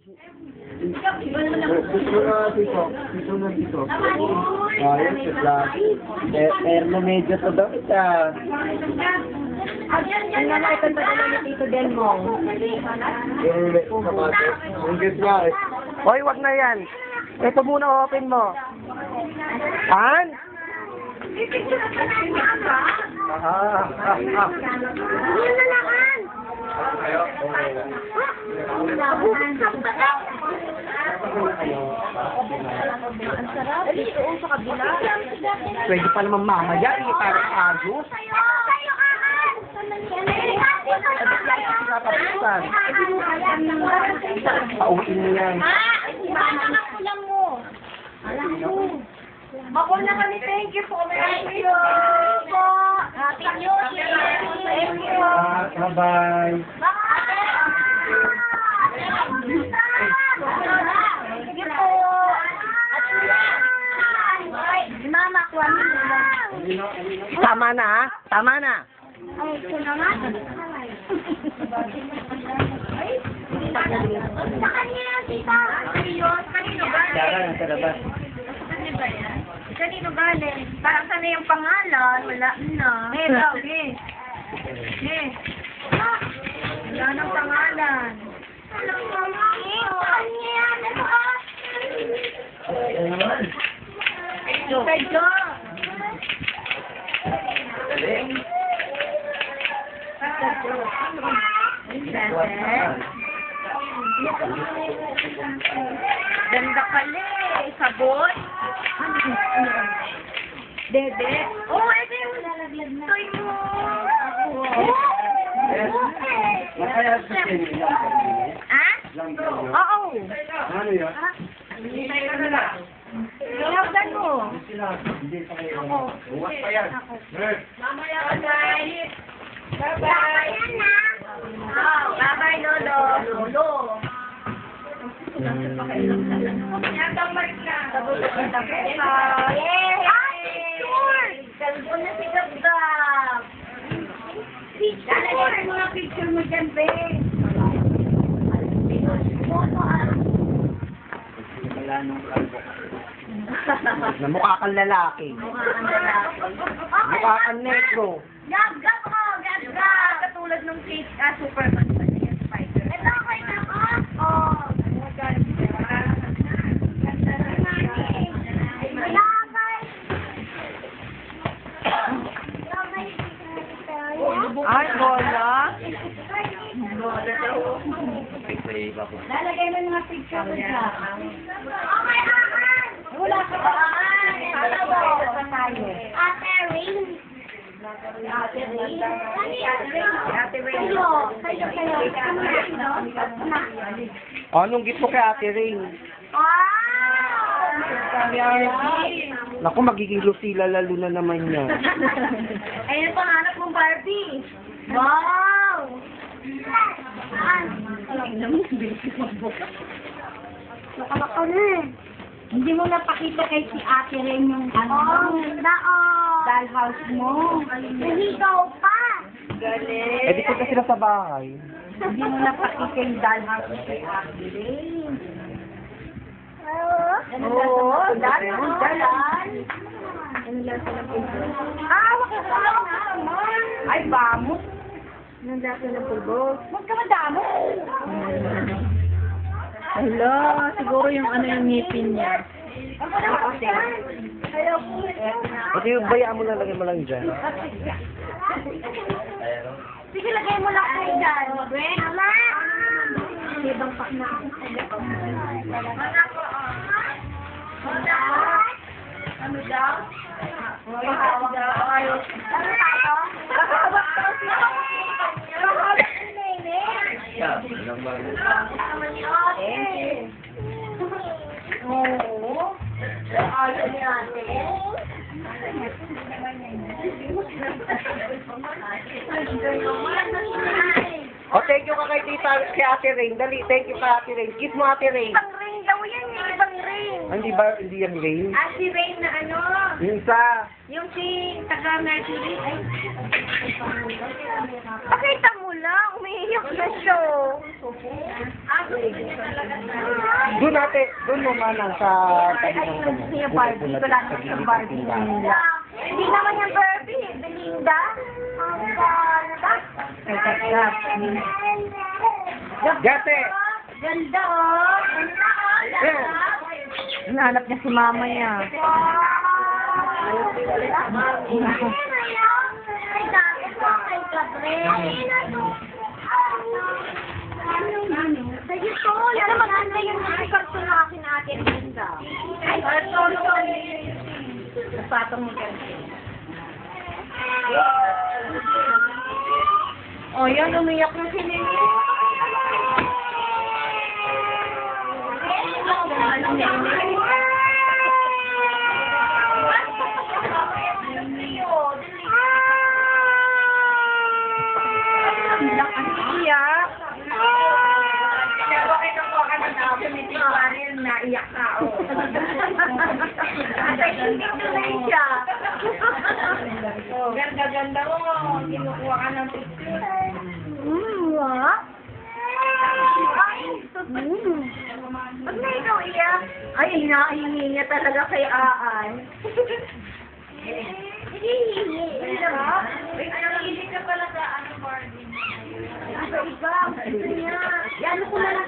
Gusto na dito. Gusto na dito. Ayos, na medyo to daw ita. Ang nga ito padala ni Tito Delmong. Ang git nga eh. Hoy, wag na yan. Ito muna open mo. Han? Yan na naman! Ang sarap. Dito sa kabila. Pwede pa naman mamaya. Parang agos. Pauin mo yan. Ako na kami, thank you po. Thank you po. Happy New Year. Thank you. Bye-bye. Thank you po. Mama, kuha mo. Tama na, ha? Tama na. Ay, ito naman. Sa kanya yan, tita. Kanino galing? Kanino galing? Parang sana yung pangalan. Wala na. Okay. Wala nang pangalan. Alam mo, mami. Kanya yan. Kay Jo. Ganda pala eh. Sabon. Dede. Oh, ito yung toy mo. Masaya sa kanya. Ha? Oo. Ano yun? Lawdan mo. Hindi pa kayo. Bukas pa yan. Mamaya ka guys. Bye-bye. Bye-bye, Lolo. Lolo. Cellphone na si Gabgab. Lalagay mo mga picture mo dyan, be. Mukha kang lalaki. Mukha kang negro. Gab-gab ko! Gab-gab! Katulad nung cake, Superman pa niya, Spider. Ito, okay na ko? Oo. Ay, bola. Lalagay mo yung mga picture ko dyan. Okay, ahan! Wala ka ba? Ate Ring. Ate Ring. Ate Ring. Kayo. Anong gift mo kay Ate Ring? Naku, magiging Lucila lalo na naman yan. Ayun ang pangarap mong Barbie. Wow! Nakalaka na eh. Hindi mo napakita kay si Ate Ren yung dollhouse mo. Nahigaw pa. Galing. Eh, di ko sila sa bahay. Hindi mo napakita yung dollhouse mo kay Ate Ren. Oo. Dalan. Wag ka naman. Ay, bamos. Anong lasa ng pulbos? Huwag ka madamos. Hello, siguro yung ano yung ngipin niya. Pati yung bayaan mo na, lagay mo lang dyan. Sige, lagay mo lang kayo dyan. Mama! Ibang pak na ako. Ano daw? Ano tayo? Oo. Ayaw ni ate. Oh, thank you ka kay Tita, kay Ate Rain. Dali, thank you kay Ate Rain. Kiss mo Ate Rain. Ibang ring daw yan eh. Ibang ring. Hindi yan Rain? Si Rain na ano? Yung sa... Yung si taga Mercury. Ay. Pakita mo Hala, umiiyak na siya. Doon mo manang sa tabi ng kanya. Niya Barbie, wala naman siyang Barbie nila. Hindi naman yung Barbie, Belinda. Ang ganda. Gate! Ganda, oh. Hinahanap niya si mama niya. Sige po, yan maganda yung karton na akin ate Linda. Karton ko. Napatong mo yan. Oh, yan, umiyak na si Nene. Iyak. Naiyak ka, oh. At hindi tuloy siya. Oh, ganda-ganda mo. Kinukuha ka ng picture. What? Ba't na ikaw iyak? Ay, hinahingi niya talaga kay Aan. Hinihingi. Hinihingi ka pala sa ano, Barbie. Ikaw, gusto niya. Yan ko na lang